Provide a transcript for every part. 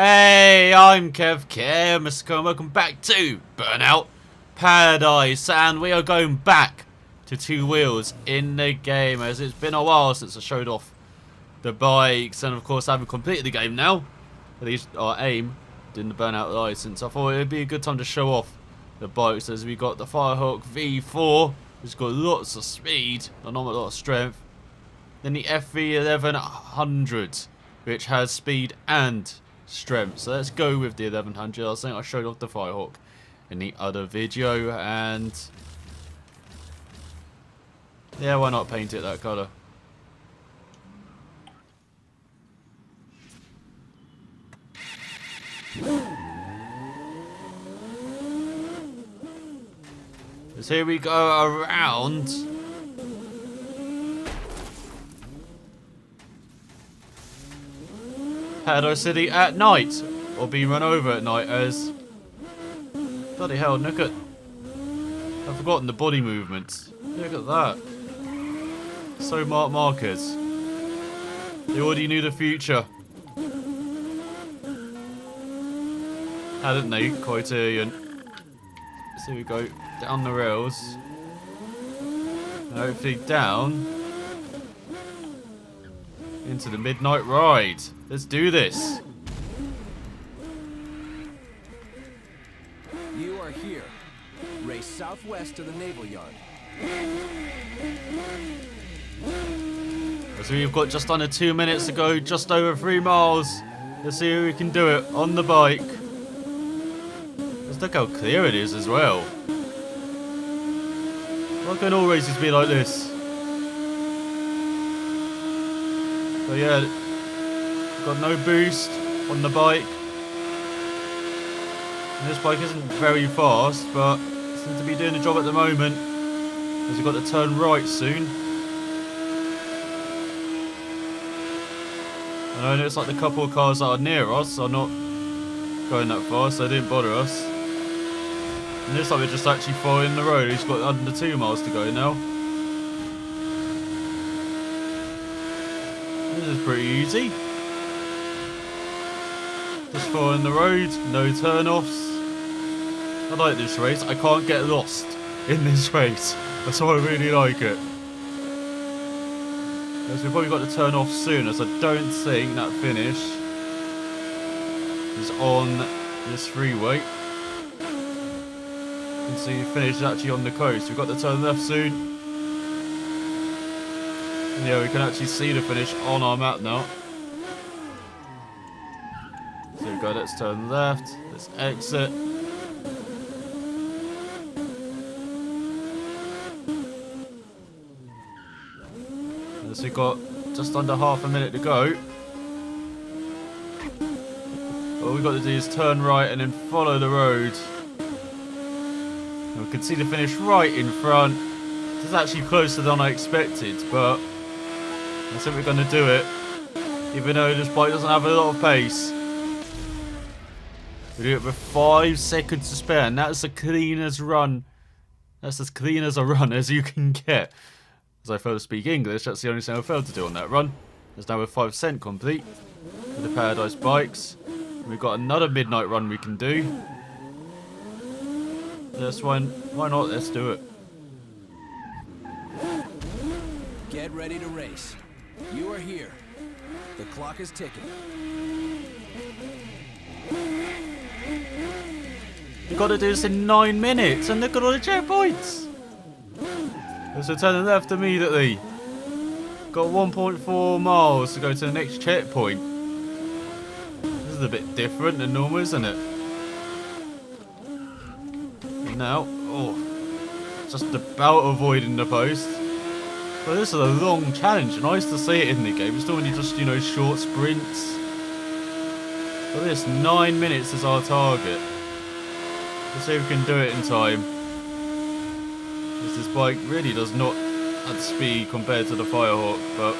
Hey, I'm ElusiveKev, Mr. Cole, and welcome back to Burnout Paradise, and we are going back to two wheels in the game, as it's been a while since I showed off the bikes, and of course I haven't completed the game now, at least our aim, in the Burnout license. I thought it would be a good time to show off the bikes, as we got the Firehawk V4, which has got lots of speed, and not a lot of strength, then the FV1100, which has speed and strength. So let's go with the 1100. I think I showed off the Firehawk in the other video, and yeah, why not paint it that colour? So here we go around Paradise City at night, or being run over at night, as bloody hell, look at, I've forgotten the body movements. Look at that. So marked markers. They already knew the future, hadn't they, Criterion? So we go down the rails, and hopefully down into the midnight ride. Let's do this. You are here. Race southwest to the naval yard. So we've got just under 2 minutes to go, just over 3 miles. Let's see if we can do it on the bike. Just look how clear it is as well. Why can all races be like this? So yeah, got no boost on the bike. And this bike isn't very fast, but it seems to be doing the job at the moment, as we've got to turn right soon. And I know it's like the couple of cars that are near us are not going that fast, so they didn't bother us. And this time we're just actually following the road. He's got under 2 miles to go now. This is pretty easy. Just following the road, no turn-offs. I like this race. I can't get lost in this race. That's why I really like it. Because we've probably got to turn off soon, as I don't think that finish is on this freeway. You can see the finish is actually on the coast. We've got to turn left soon. And yeah, we can actually see the finish on our map now. So we go, let's turn left, let's exit. And so we've got just under half a minute to go. All we've got to do is turn right and then follow the road. And we can see the finish right in front. This is actually closer than I expected, but I think we're going to do it. Even though this bike doesn't have a lot of pace. We do it with 5 seconds to spare, and that's the cleanest run. That's as clean as a run as you can get. As I fail to speak English, that's the only thing I failed to do on that run. It's now with 5% complete with the Paradise bikes. And we've got another midnight run we can do. That's why not? Let's do it. Get ready to race. You are here. The clock is ticking. We've got to do this in 9 minutes, and look at all the checkpoints. So turning left immediately. Got 1.4 miles to go to the next checkpoint. This is a bit different than normal, isn't it? And now, oh, just about avoiding the post. But this is a long challenge, and I used to see it in the game. It's normally just, you know, short sprints. But this, 9 minutes is our target. Let's see if we can do it in time. This bike really does not add speed compared to the Firehawk, but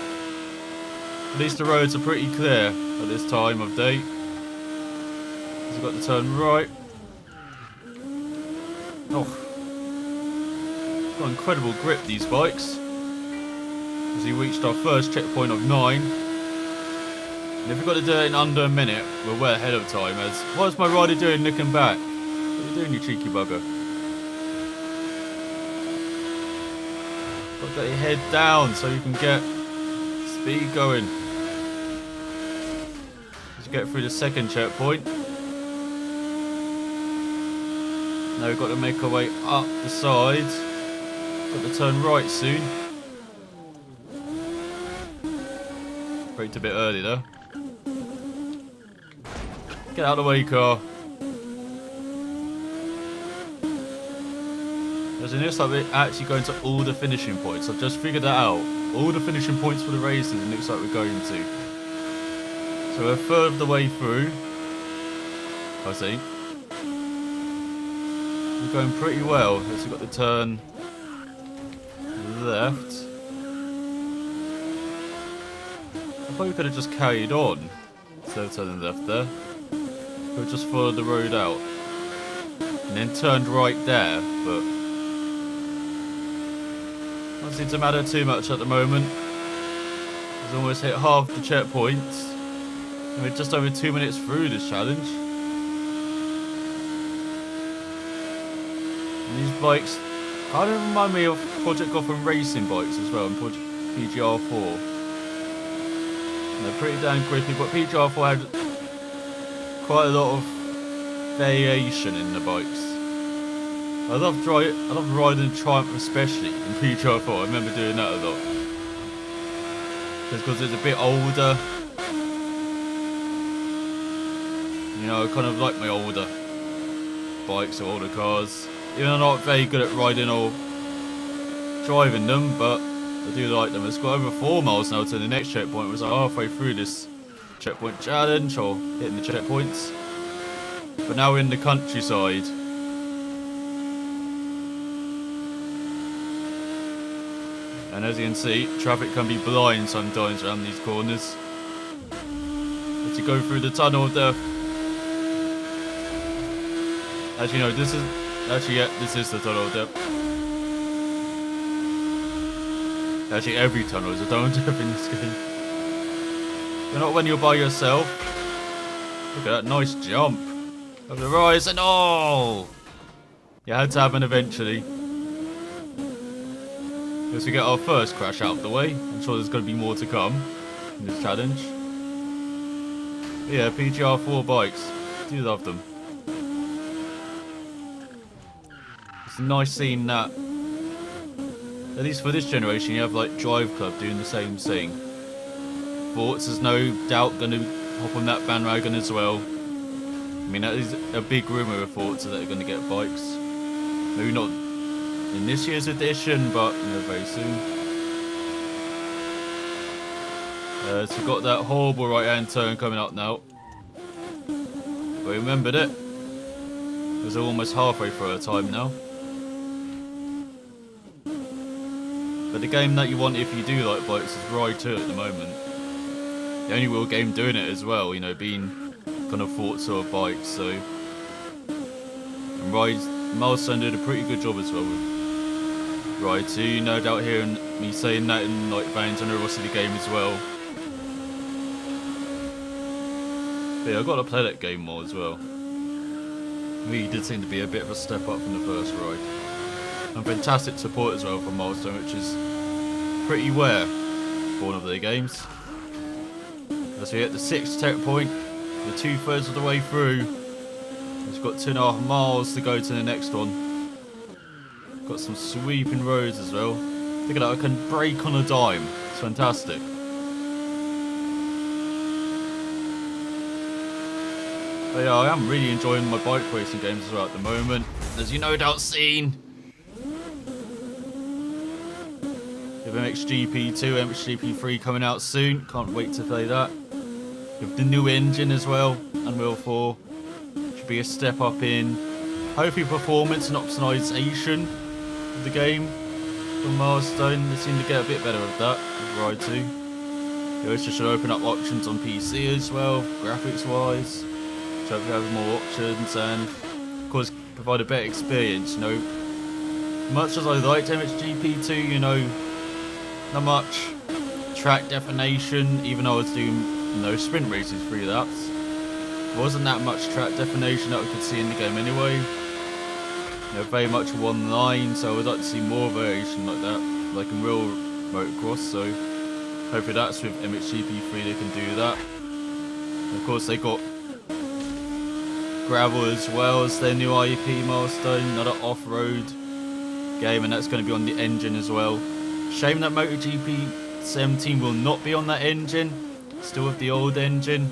at least the roads are pretty clear at this time of day. We've got to turn right. Oh, got incredible grip, these bikes. As we reached our first checkpoint of 9. And if we've got to do it in under a minute, we're well ahead of time. As what's my rider doing looking back? What are you doing, you cheeky bugger? Got to get your head down so you can get speed going. Let's get through the second checkpoint. Now we've got to make our way up the side. Got to turn right soon. Braked a bit early though. Get out of the way, car. As in this, like we're actually going to all the finishing points. I've just figured that out. All the finishing points for the races, it looks like we're going to. So we're a third of the way through, I think. We're going pretty well. As we've got to turn left. I thought we could have just carried on instead of turning left there. We just followed the road out and then turned right there, but doesn't seem to matter too much at the moment. We've almost hit half the checkpoints and we're just over 2 minutes through this challenge. And these bikes kind of remind me of Project Gotham racing bikes as well, and Project PGR4. And they're pretty damn grippy, but PGR4 had quite a lot of variation in the bikes. I love riding Triumph especially in PGR4. I remember doing that a lot. Just because it's a bit older. You know, I kind of like my older bikes or older cars. Even though I'm not very good at riding or driving them, but I do like them. It's got over 4 miles now to the next checkpoint. It was like halfway through this checkpoint challenge or hitting the checkpoints. But now we're in the countryside. And as you can see, traffic can be blind sometimes around these corners. As you go through the tunnel of death. As you know, this is the tunnel of death. Actually, every tunnel is a tunnel of death in this game. But not when you're by yourself. Look at that nice jump. Over the rise and oh! It had to happen eventually. As we get our first crash out of the way. I'm sure there's going to be more to come in this challenge. But yeah, PGR4 bikes. Do love them. It's nice seeing that, at least for this generation, you have like Drive Club doing the same thing. Forza's no doubt going to hop on that bandwagon as well. I mean, that is a big rumour of Forza that are going to get bikes. Maybe not in this year's edition, but you know, very soon. So we've got that horrible right hand turn coming up now. But we remembered it. It was almost halfway through our time now. But the game that you want if you do like bikes is Ride 2 at the moment. The only real game doing it as well, you know, being kind of Forza of bikes, so. And Milestone did a pretty good job as well with Ride 2, no doubt hearing me saying that in like Valentino Rossi the game as well. But yeah, I've got to play that game more as well. Really did seem to be a bit of a step up from the first ride. And fantastic support as well from Milestone, which is pretty rare for one of their games. As we hit the 6th checkpoint, we're 2/3 of the way through. We've got 2.5 miles to go to the next one. Got some sweeping roads as well. Look at that, I can brake on a dime. It's fantastic. But yeah, I am really enjoying my bike racing games as well at the moment. As you no doubt seen. With MXGP2, MXGP3 coming out soon. Can't wait to play that. With the new engine as well, Unreal 4. Should be a step up in hopefully performance and optimization of the game from Milestone. They seem to get a bit better at that with Ride 2. It also should open up options on PC as well, graphics wise. So hopefully have more options and of course provide a better experience, you know. Much as I liked MXGP2, you know, not much track definition, even though I was doing no sprint races, 3 laps. Wasn't that much track definition that we could see in the game anyway. You know, very much one line, so I would like to see more variation like that, like in real motocross. So hopefully that's with MXGP3 they can do that. And of course they got gravel as well as their new IEP milestone, another off-road game, and that's going to be on the engine as well. Shame that MotoGP 17 will not be on that engine, still with the old engine,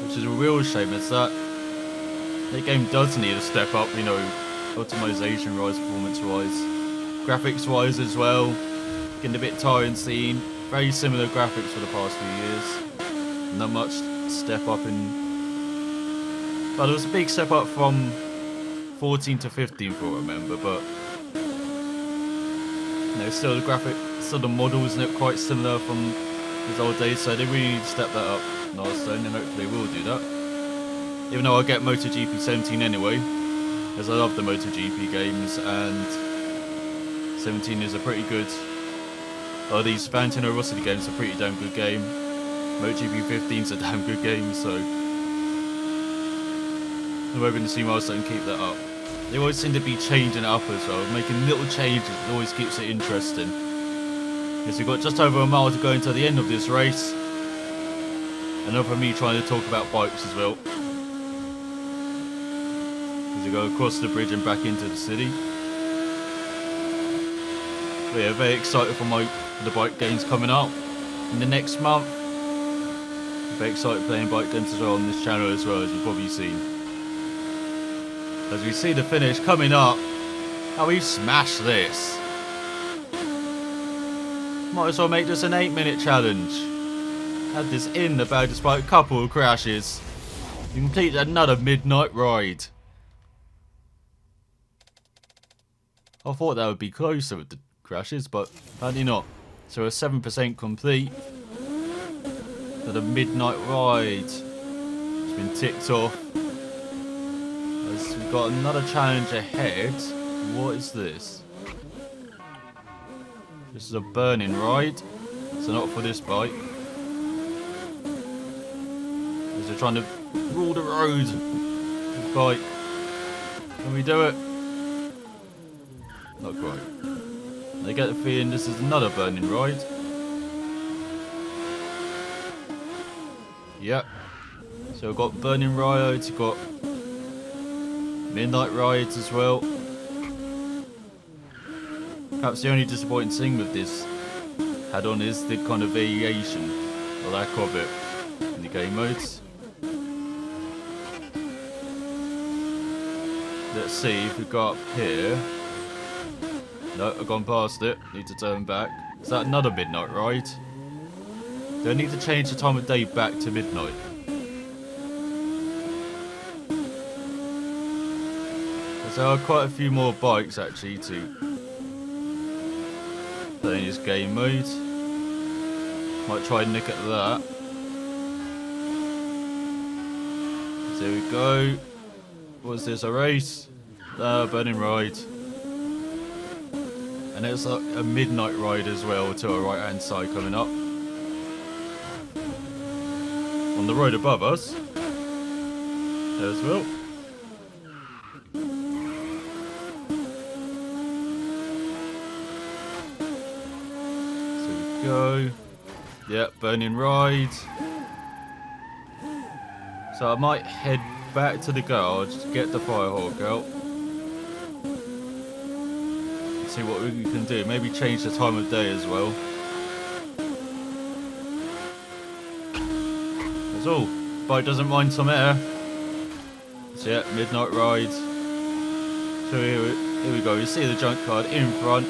which is a real shame. It's that game does need a step up, you know, optimization wise, performance wise, graphics wise as well. Getting a bit tiring seeing very similar graphics for the past few years. Not much step up in, but there was a big step up from 14 to 15 for I remember, but you know, still the the models look quite similar from those old days, so they really need to step that up milestone, and hopefully they will do that. Even though I get MotoGP 17 anyway, as I love the MotoGP games, and 17 is a pretty good, these Valentino Rossi games are a pretty damn good game. MotoGP 15 is a damn good game, so I'm hoping to see milestone keep that up. They always seem to be changing it up as well, making little changes. It always keeps it interesting. Because we've got just over a mile to go into the end of this race. Enough of me trying to talk about bikes as well. As we go across the bridge and back into the city. But yeah, very excited for the bike games coming up in the next month. Very excited playing bike games as well on this channel as well, as you've probably seen. As we see the finish coming up, how we've smashed this. Might as well make this an 8-minute challenge. Had this in the bag despite a couple of crashes. You complete another midnight ride. I thought that would be closer with the crashes, but apparently not. So we're 7% complete. For the midnight ride. It's been ticked off. We've got another challenge ahead. What is this? This is a burning ride. So not for this bike. As they're trying to rule the road. This bike. Can we do it? Not quite. I get the feeling this is another burning ride. Yep. So we've got burning rides, we've got midnight rides as well. Perhaps the only disappointing thing with this add-on is the kind of variation, or lack of it, in the game modes. Let's see if we go up here. No, I've gone past it. Need to turn back. Is that another midnight ride? Do I need to change the time of day back to midnight? There are quite a few more bikes actually to play in this game mode. Might try and nick at that. So there we go. What's this, a race? Burning ride. And it's like a midnight ride as well to our right hand side coming up. On the road above us. There as well. Go. Yep, burning ride. So I might head back to the garage to get the Firehawk out. See what we can do. Maybe change the time of day as well. That's all. Bike doesn't mind some air. So yeah, midnight ride. So here we go. You see the junk card in front.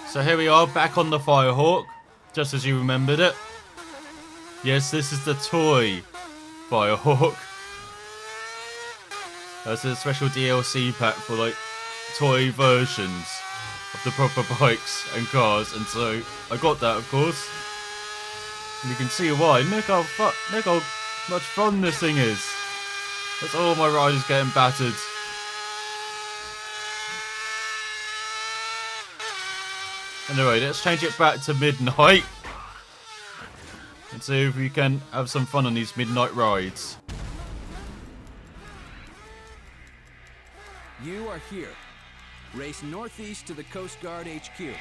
So here we are, back on the Firehawk, just as you remembered it. Yes, this is the toy Firehawk. That's a special DLC pack for like toy versions of the proper bikes and cars, and so I got that, of course. And you can see why. Look how much fun this thing is. That's all my riders getting battered. Anyway, let's change it back to midnight. And see if we can have some fun on these midnight rides. You are here. Race northeast to the Coast Guard HQ.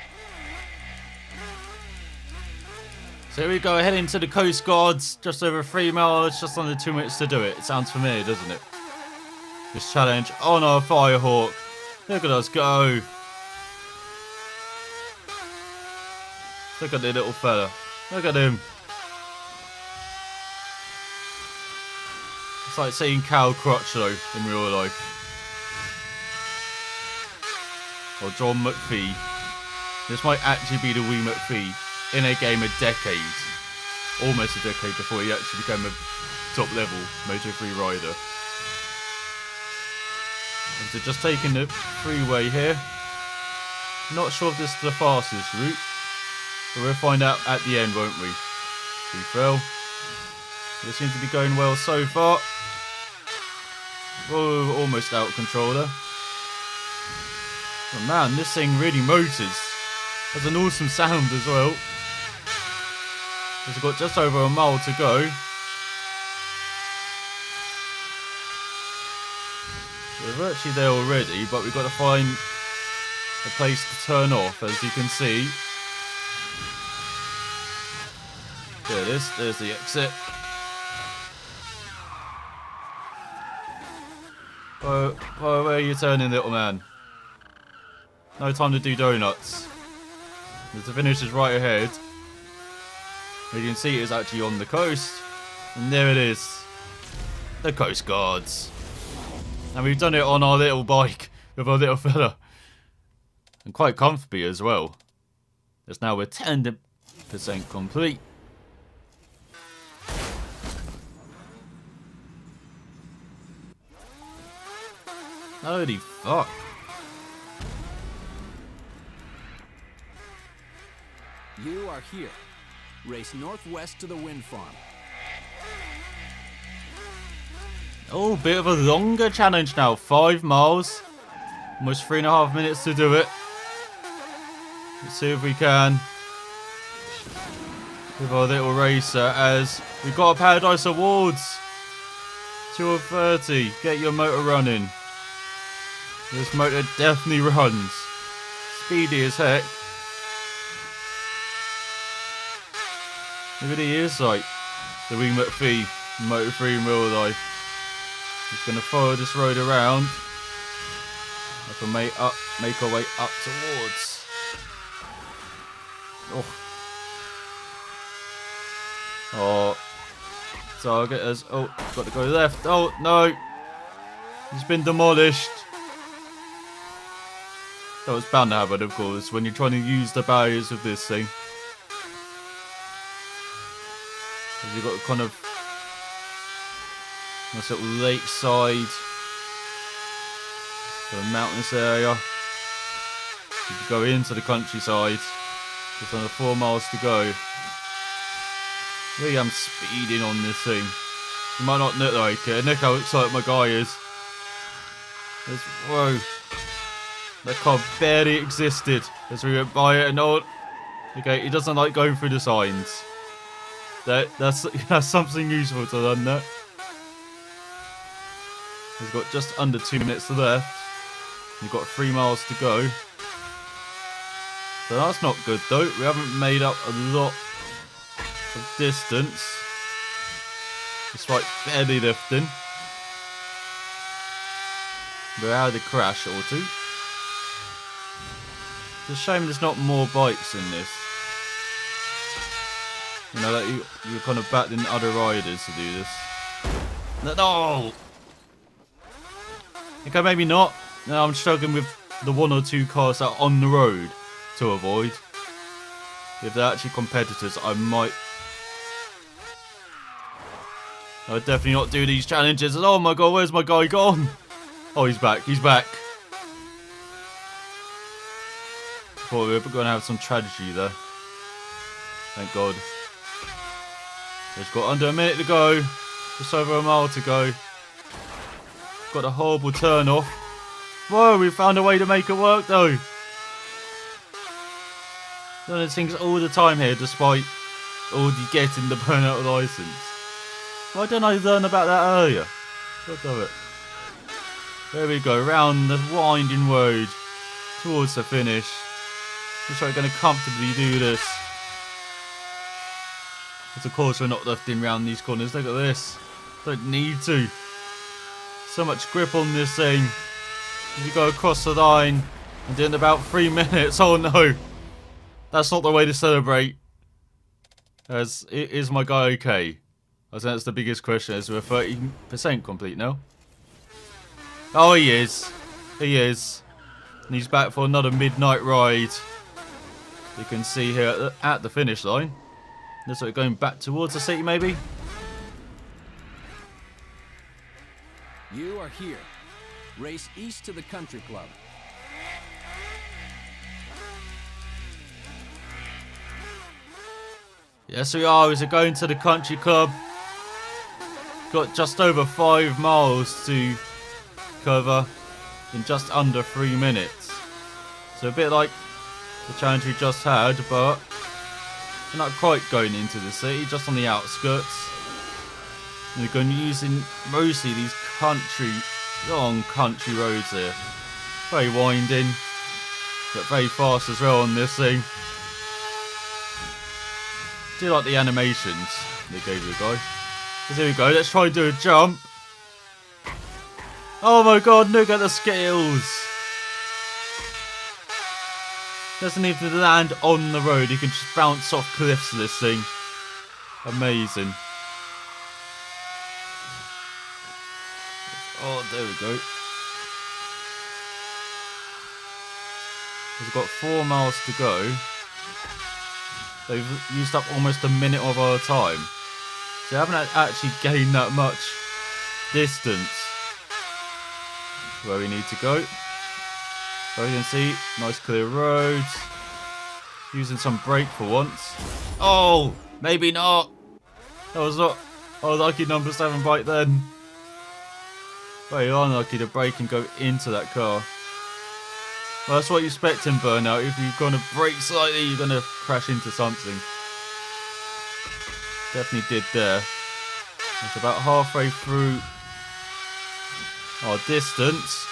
So here we go, heading to the Coast Guards. Just over 3 miles, just under 2 minutes to do it. It sounds familiar, doesn't it? This challenge on our Firehawk. Look at us go. Look at the little fella. Look at him. It's like seeing Cal Crutchlow in real life. Or John McPhee. This might actually be the wee McPhee in a game a decade. Almost a decade before he actually became a top level Moto3 rider. And so just taking the freeway here. Not sure if this is the fastest route. But we'll find out at the end, won't we? We fell. It seems to be going well so far. Oh, almost out of control there. Oh man, this thing really motors. Has an awesome sound as well. We've got just over a mile to go. We're virtually there already, but we've got to find a place to turn off, as you can see. There it is, there's the exit. Oh, where are you turning, little man? No time to do donuts. The finish is right ahead. As you can see, it is actually on the coast. And there it is. The Coast Guards. And we've done it on our little bike with our little fella. And quite comfortably as well. As now we're 10% complete. Holy fuck. You are here. Race northwest to the wind farm. Oh, bit of a longer challenge now. 5 miles. Almost 3.5 minutes to do it. Let's see if we can. With our little racer, as we've got a Paradise Awards. 2 of 30. Get your motor running. This motor definitely runs. Speedy as heck. Look at the earsight. The wee McPhee, Moto3 in real life. Just gonna follow this road around. I can make our way up towards. Oh, target us. Oh, got to go left. Oh no, he's been demolished. That was bound to happen, of course, when you're trying to use the barriers of this thing. You've got kind of nice little lakeside, sort of mountainous area. You can go into the countryside. Just under 4 miles to go. Really am speeding on this thing. You might not look like it. Look how excited my guy is. Whoa. That car barely existed as we went by it, and okay, he doesn't like going through the signs. That's something useful to learn that. He's got just under 2 minutes left. You've got 3 miles to go. So that's not good though. We haven't made up a lot of distance. Despite barely lifting. We had a crash or two. It's a shame there's not more bikes in this. You know, that you're kind of battling other riders to do this. No! Okay, maybe not. No, I'm struggling with the 1 or 2 cars that are on the road to avoid. If they're actually competitors, I might definitely not do these challenges. Oh my god, where's my guy gone? Oh, he's back, he's back. Thought we were going to have some tragedy there. Thank god. Just got under a minute to go. Just over a mile to go. Got a horrible turn off. Whoa, we found a way to make it work though. Learning things all the time here, despite already getting the Burnout license. Why didn't I learn about that earlier? God damn it. There we go, round the winding road towards the finish. Looks like we're going to comfortably do this. But of course we're not lifting round these corners. Look at this. Don't need to. So much grip on this thing. As you go across the line and in about 3 minutes. Oh no. That's not the way to celebrate. Is my guy okay? I think that's the biggest question. Is we're 30% complete now? Oh, he is. He is. And he's back for another midnight ride. You can see here at the finish line. Looks like we're going back towards the city, maybe? You are here. Race east to the country club. Yes, we are. We're going to the country club. Got just over 5 miles to cover in just under 3 minutes. So a bit like the challenge we just had, but we're not quite going into the city, just on the outskirts. And we're going to be using mostly these long country roads here. Very winding, but very fast as well on this thing. I do like the animations they gave the guy. So here we go, let's try and do a jump. Oh my god, look at the scales. Doesn't even land on the road, you can just bounce off cliffs this thing. Amazing. Oh, there we go. We've got 4 miles to go. They've used up almost a minute of our time. So I haven't actually gained that much distance where we need to go. So you can see, nice clear roads. Using some brake for once. Oh, maybe not. That was not a lucky number 7 bike then. Very unlucky to brake and go into that car. Well, that's what you expect in Burnout. If you're going to brake slightly, you're going to crash into something. Definitely did there. It's about halfway through our distance.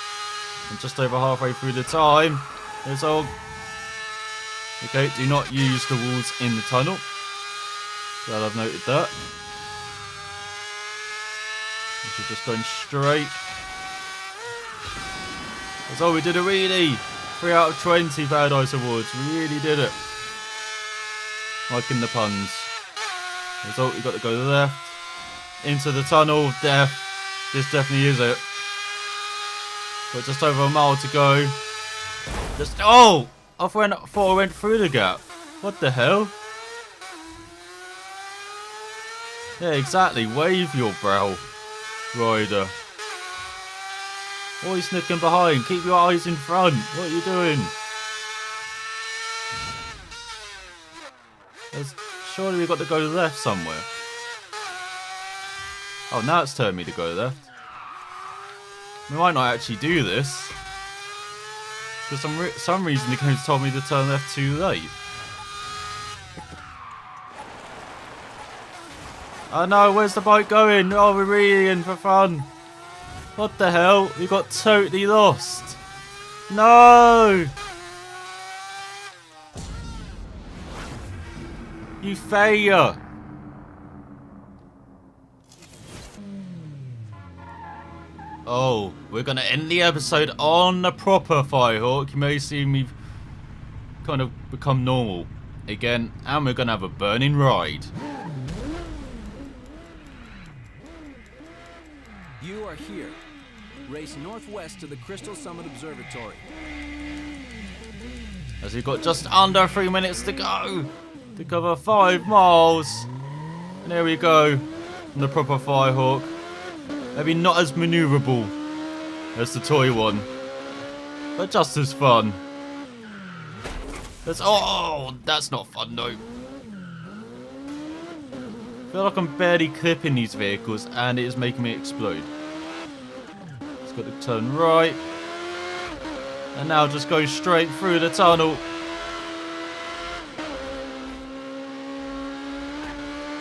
And just over halfway through the time. There's all... Okay, do not use the walls in the tunnel. Glad I've noted that. We're just going straight. That's all, we did a really 3 out of 20 Paradise Awards. We really did it. Liking the puns. Result, you got to go left. Into the tunnel of death. This definitely is it. Got just over a mile to go. Just, oh! I thought I went through the gap. What the hell? Yeah, exactly. Wave your brow, rider. Always sneaking behind. Keep your eyes in front. What are you doing? Surely we've got to go left somewhere. Oh, now it's telling me to go left. We might not actually do this. For some reason the game's told me to turn left too late. Oh no, where's the bike going? Oh, we're really in for fun. What the hell? We got totally lost. No! You failure! Oh, we're gonna end the episode on the proper Firehawk. You may see we've kind of become normal again, and we're gonna have a burning ride. You are here. Race northwest to the Crystal Summit Observatory. As we've got just under 3 minutes to go to cover 5 miles. And there we go. On the proper Firehawk. Maybe not as maneuverable as the toy one, but just as fun. Oh, that's not fun though. I feel like I'm barely clipping these vehicles and it is making me explode. Just got to turn right. And now just go straight through the tunnel.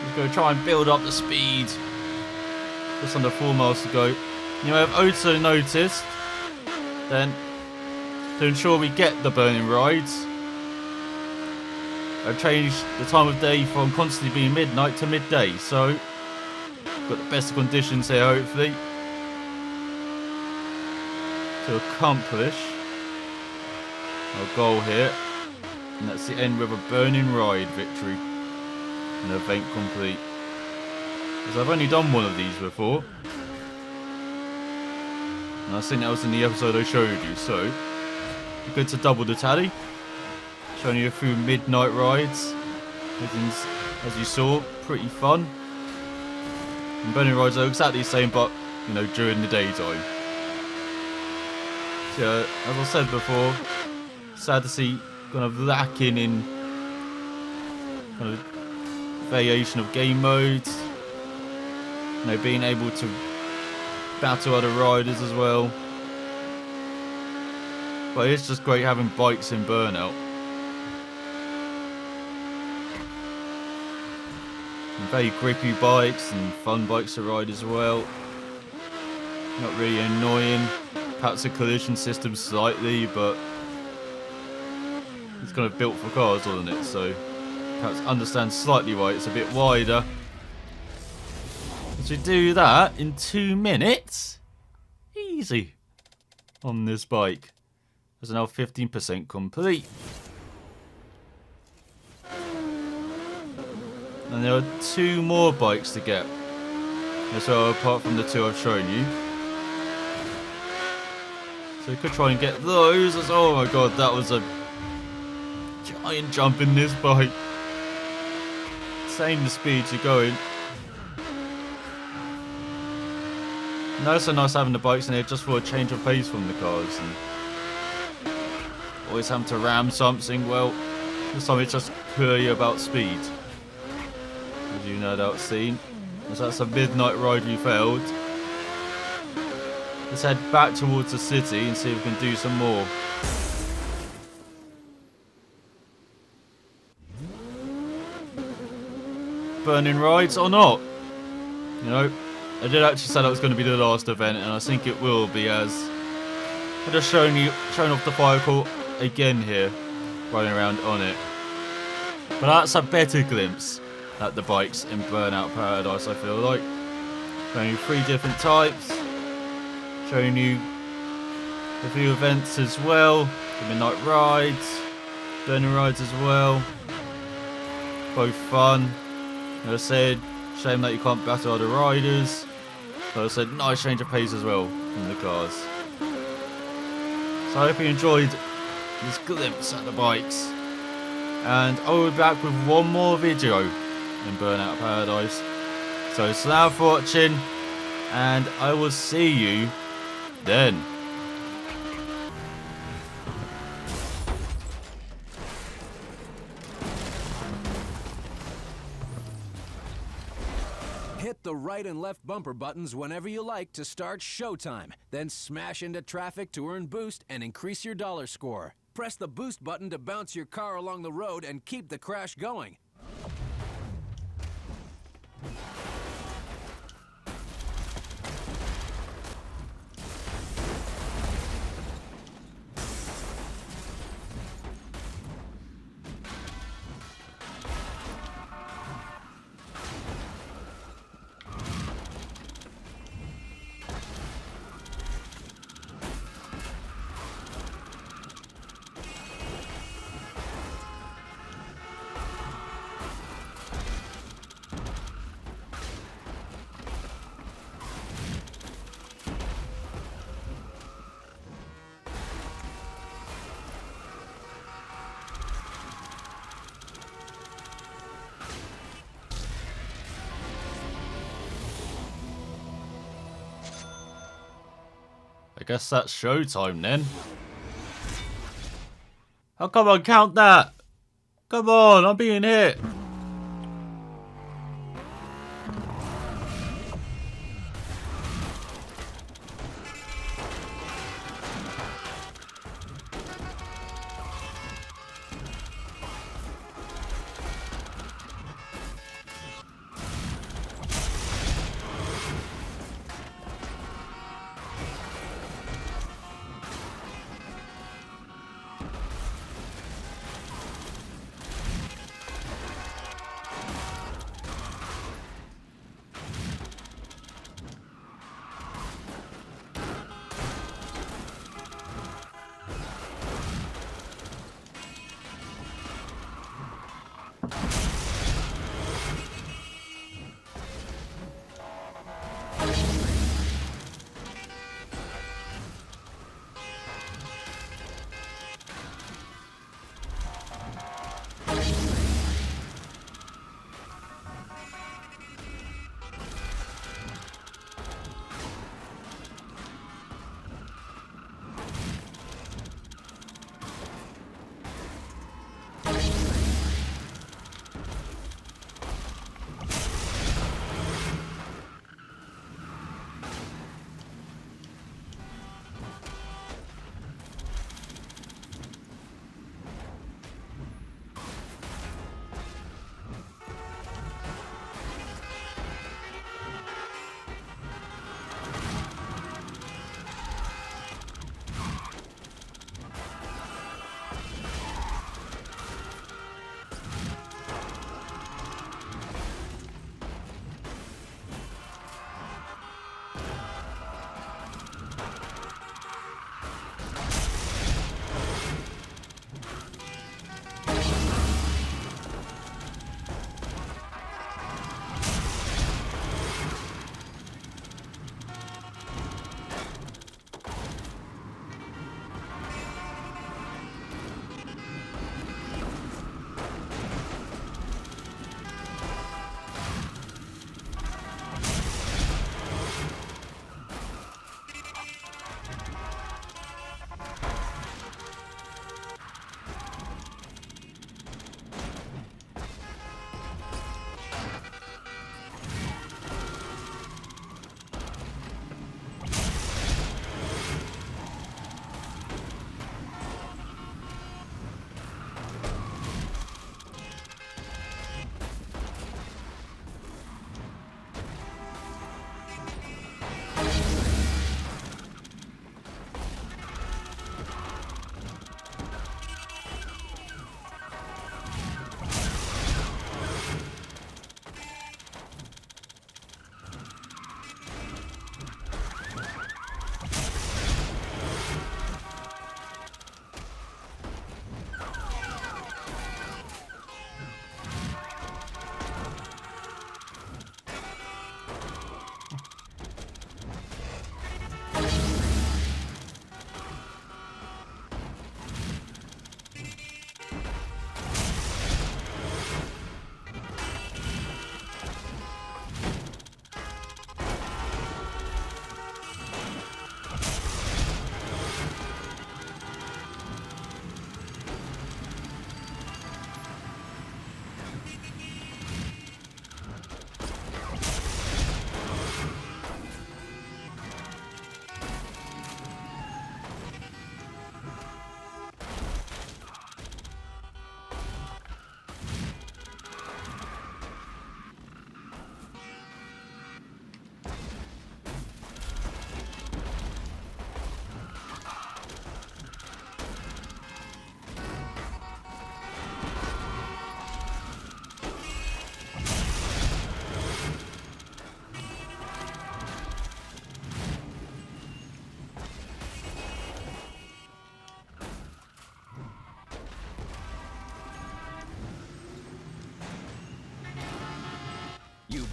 Just going to try and build up the speed. Just under 4 miles to go. You may have also noticed, then, to ensure we get the burning rides, I've changed the time of day from constantly being midnight to midday. So, got the best conditions here, hopefully, to accomplish our goal here. And that's the end with a burning ride victory. An event complete. Because I've only done one of these before. And I think that was in the episode I showed you. So, good to double the tally. Showing you a few midnight rides. As you saw, pretty fun. And burning rides are exactly the same, but, you know, during the daytime. So, as I said before, sad to see kind of lacking in kind of variation of game modes. You know, being able to battle other riders as well. But it's just great having bikes in Burnout. And very grippy bikes and fun bikes to ride as well. Not really annoying. Perhaps the collision system slightly, but it's kind of built for cars, wasn't it? So perhaps understand slightly why it's a bit wider. So we do that in 2 minutes. Easy. On this bike. There's now 15% complete. And there are 2 more bikes to get. As well, apart from the 2 I've shown you. So we could try and get those. Oh my god, that was a giant jump in this bike. Same the speeds you're going. No, it's so nice having the bikes in here just for a change of pace from the cars. And always having to ram something. Well, this time it's just purely about speed. As you no doubt seen. As that's a midnight ride we failed. Let's head back towards the city and see if we can do some more. Burning rides or not? You know, I did actually say that was going to be the last event, and I think it will be, as I've just showing off the fire court again here, running around on it. But that's a better glimpse at the bikes in Burnout Paradise, I feel like. Showing you 3 different types. Showing you a few events as well. The midnight rides, burning rides as well. Both fun. As I said, shame that you can't battle other riders. But I said, nice change of pace as well in the cars. So I hope you enjoyed this glimpse at the bikes. And I will be back with one more video in Burnout Paradise. So salaam for watching, and I will see you then. Hit the right and left bumper buttons whenever you like to start Showtime. Then smash into traffic to earn boost and increase your dollar score. Press the boost button to bounce your car along the road and keep the crash going. I guess that's showtime then. Oh, come on, count that! Come on, I'm being hit!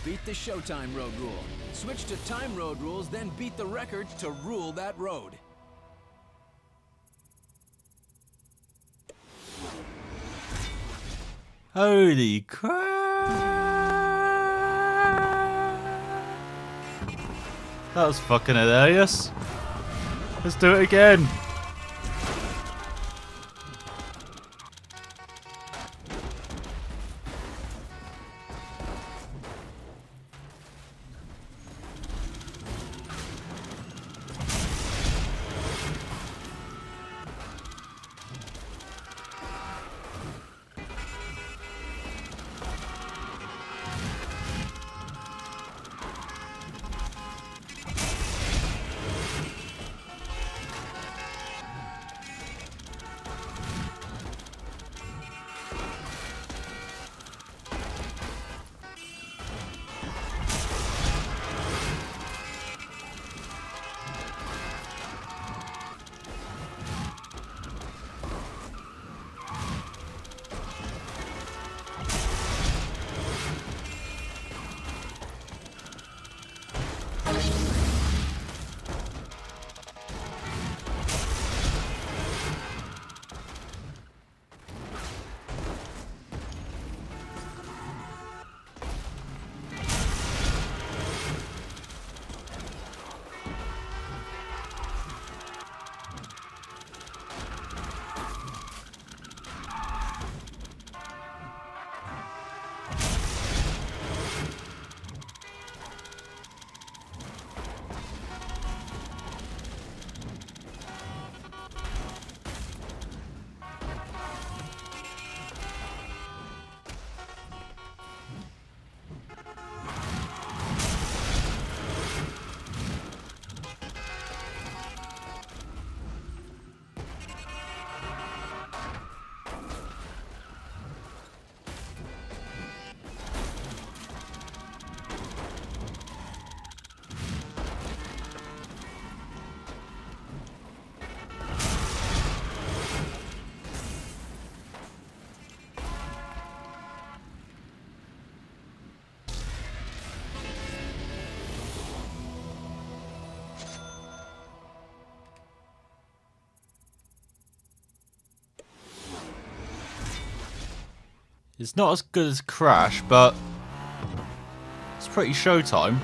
beat the Showtime road rule. Switch to time road rules, then beat the record to rule that road. Holy crap! That was fucking hilarious. Let's do it again. It's not as good as Crash, but it's pretty Showtime.